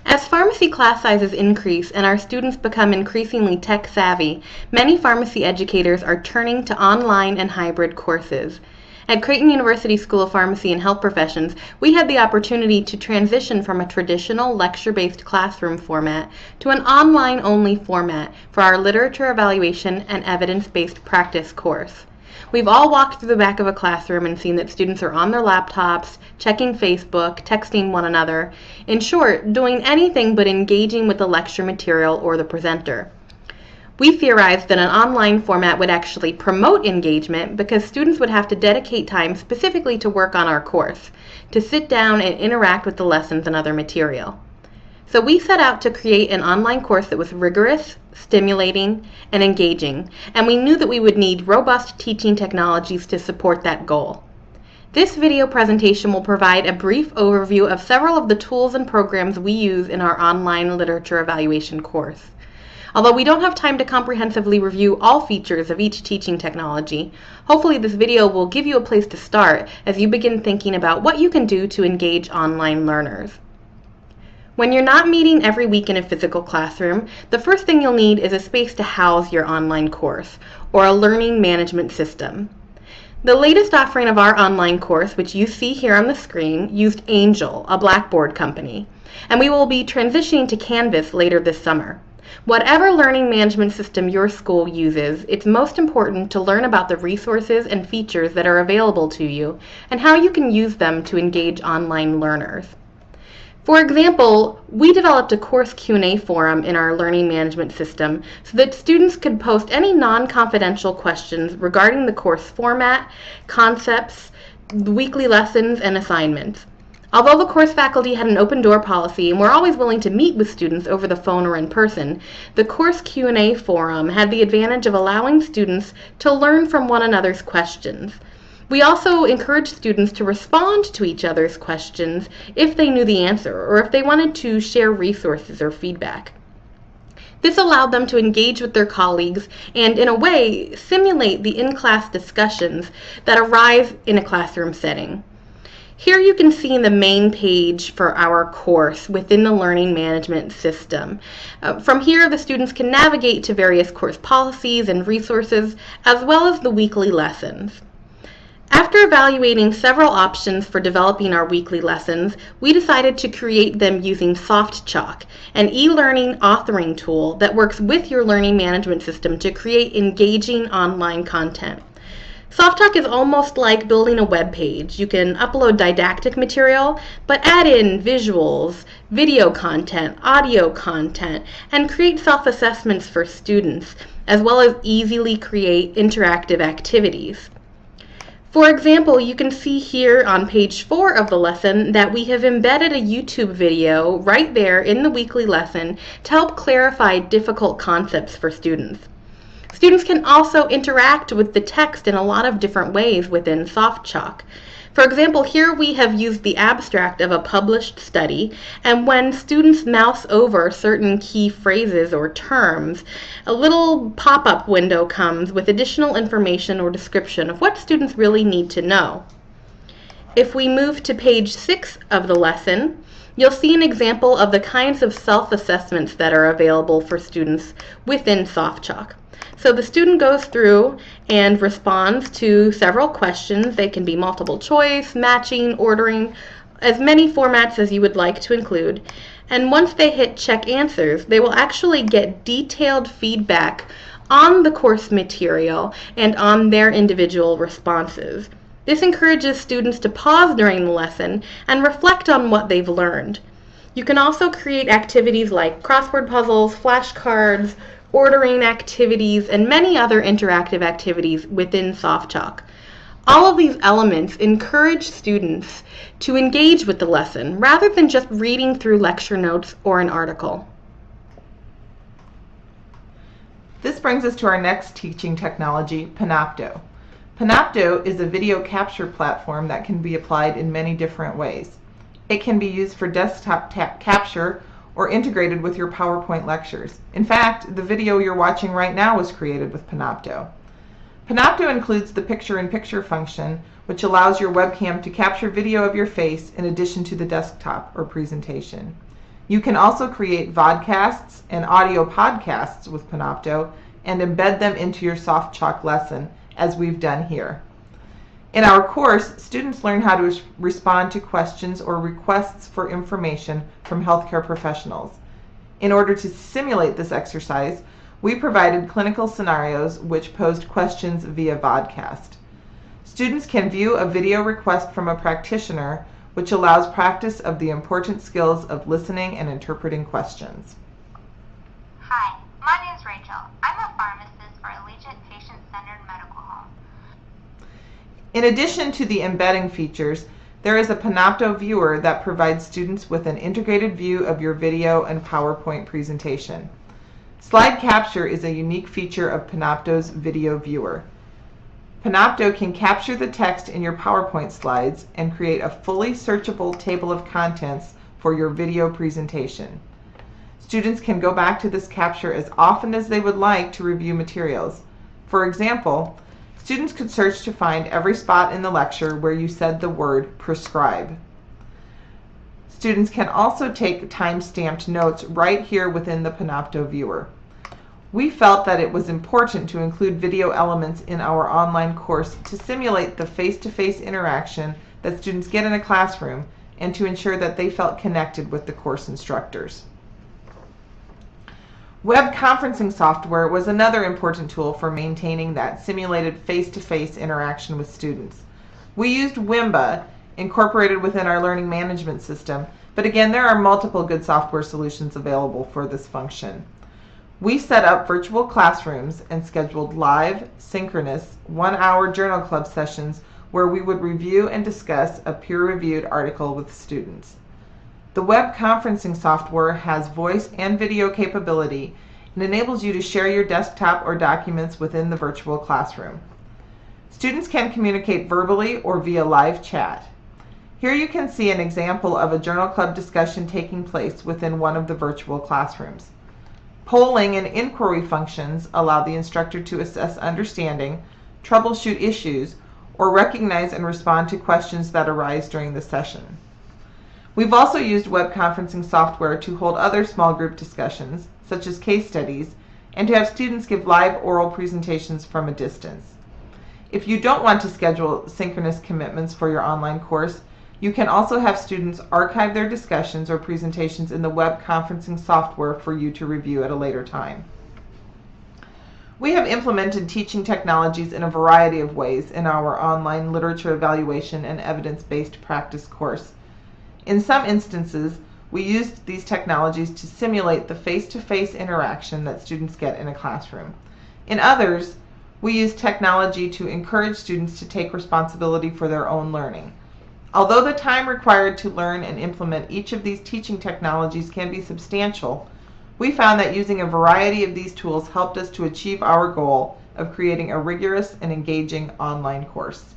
As pharmacy class sizes increase and our students become increasingly tech savvy, many pharmacy educators are turning to online and hybrid courses. At Creighton University School of Pharmacy and Health Professions, we had the opportunity to transition from a traditional lecture-based classroom format to an online-only format for our literature evaluation and evidence-based practice course. We've all walked through the back of a classroom and seen that students are on their laptops, checking Facebook, texting one another, in short, doing anything but engaging with the lecture material or the presenter. We theorized that an online format would actually promote engagement because students would have to dedicate time specifically to work on our course, to sit down and interact with the lessons and other material. So we set out to create an online course that was rigorous, stimulating, and engaging, and we knew that we would need robust teaching technologies to support that goal. This video presentation will provide a brief overview of several of the tools and programs we use in our online literature evaluation course. Although we don't have time to comprehensively review all features of each teaching technology, hopefully this video will give you a place to start as you begin thinking about what you can do to engage online learners. When you're not meeting every week in a physical classroom, the first thing you'll need is a space to house your online course, or a learning management system. The latest offering of our online course, which you see here on the screen, used Angel, a Blackboard company, and we will be transitioning to Canvas later this summer. Whatever learning management system your school uses, it's most important to learn about the resources and features that are available to you and how you can use them to engage online learners. For example, we developed a course Q&A forum in our learning management system so that students could post any non-confidential questions regarding the course format, concepts, weekly lessons, and assignments. Although the course faculty had an open door policy and were always willing to meet with students over the phone or in person, the course Q&A forum had the advantage of allowing students to learn from one another's questions. We also encouraged students to respond to each other's questions if they knew the answer or if they wanted to share resources or feedback. This allowed them to engage with their colleagues and, in a way, simulate the in-class discussions that arise in a classroom setting. Here you can see the main page for our course within the learning management system. From here, the students can navigate to various course policies and resources, as well as the weekly lessons. After evaluating several options for developing our weekly lessons, we decided to create them using Softchalk, an e-learning authoring tool that works with your learning management system to create engaging online content. Softchalk is almost like building a web page. You can upload didactic material, but add in visuals, video content, audio content, and create self-assessments for students, as well as easily create interactive activities. For example, you can see here on page 4 of the lesson that we have embedded a YouTube video right there in the weekly lesson to help clarify difficult concepts for students. Students can also interact with the text in a lot of different ways within Softchalk. For example, here we have used the abstract of a published study, and when students mouse over certain key phrases or terms, a little pop-up window comes with additional information or description of what students really need to know. If we move to page 6 of the lesson, you'll see an example of the kinds of self-assessments that are available for students within Softchalk. So the student goes through and responds to several questions. They can be multiple choice, matching, ordering, as many formats as you would like to include. And once they hit check answers, they will actually get detailed feedback on the course material and on their individual responses. This encourages students to pause during the lesson and reflect on what they've learned. You can also create activities like crossword puzzles, flashcards, ordering activities, and many other interactive activities within Softchalk. All of these elements encourage students to engage with the lesson rather than just reading through lecture notes or an article. This brings us to our next teaching technology, Panopto. Panopto is a video capture platform that can be applied in many different ways. It can be used for desktop capture or integrated with your PowerPoint lectures. In fact, the video you're watching right now was created with Panopto. Panopto includes the picture-in-picture function, which allows your webcam to capture video of your face in addition to the desktop or presentation. You can also create vodcasts and audio podcasts with Panopto and embed them into your Softchalk lesson, as we've done here. In our course, students learn how to respond to questions or requests for information from healthcare professionals. In order to simulate this exercise, we provided clinical scenarios which posed questions via vodcast. Students can view a video request from a practitioner, which allows practice of the important skills of listening and interpreting questions. Hi, my name is Rachel. I'm a pharmacist for Allegiant Patient-Centered Medical Home. In addition to the embedding features, there is a Panopto viewer that provides students with an integrated view of your video and PowerPoint presentation. Slide capture is a unique feature of Panopto's video viewer. Panopto can capture the text in your PowerPoint slides and create a fully searchable table of contents for your video presentation. Students can go back to this capture as often as they would like to review materials. For example, students could search to find every spot in the lecture where you said the word prescribe. Students can also take time-stamped notes right here within the Panopto viewer. We felt that it was important to include video elements in our online course to simulate the face-to-face interaction that students get in a classroom and to ensure that they felt connected with the course instructors. Web conferencing software was another important tool for maintaining that simulated face-to-face interaction with students. We used Wimba, incorporated within our learning management system, but again, there are multiple good software solutions available for this function. We set up virtual classrooms and scheduled live, synchronous, 1-hour journal club sessions where we would review and discuss a peer-reviewed article with students. The web conferencing software has voice and video capability and enables you to share your desktop or documents within the virtual classroom. Students can communicate verbally or via live chat. Here you can see an example of a journal club discussion taking place within one of the virtual classrooms. Polling and inquiry functions allow the instructor to assess understanding, troubleshoot issues, or recognize and respond to questions that arise during the session. We've also used web conferencing software to hold other small group discussions, such as case studies, and to have students give live oral presentations from a distance. If you don't want to schedule synchronous commitments for your online course, you can also have students archive their discussions or presentations in the web conferencing software for you to review at a later time. We have implemented teaching technologies in a variety of ways in our online literature evaluation and evidence-based practice course. In some instances, we used these technologies to simulate the face-to-face interaction that students get in a classroom. In others, we used technology to encourage students to take responsibility for their own learning. Although the time required to learn and implement each of these teaching technologies can be substantial, we found that using a variety of these tools helped us to achieve our goal of creating a rigorous and engaging online course.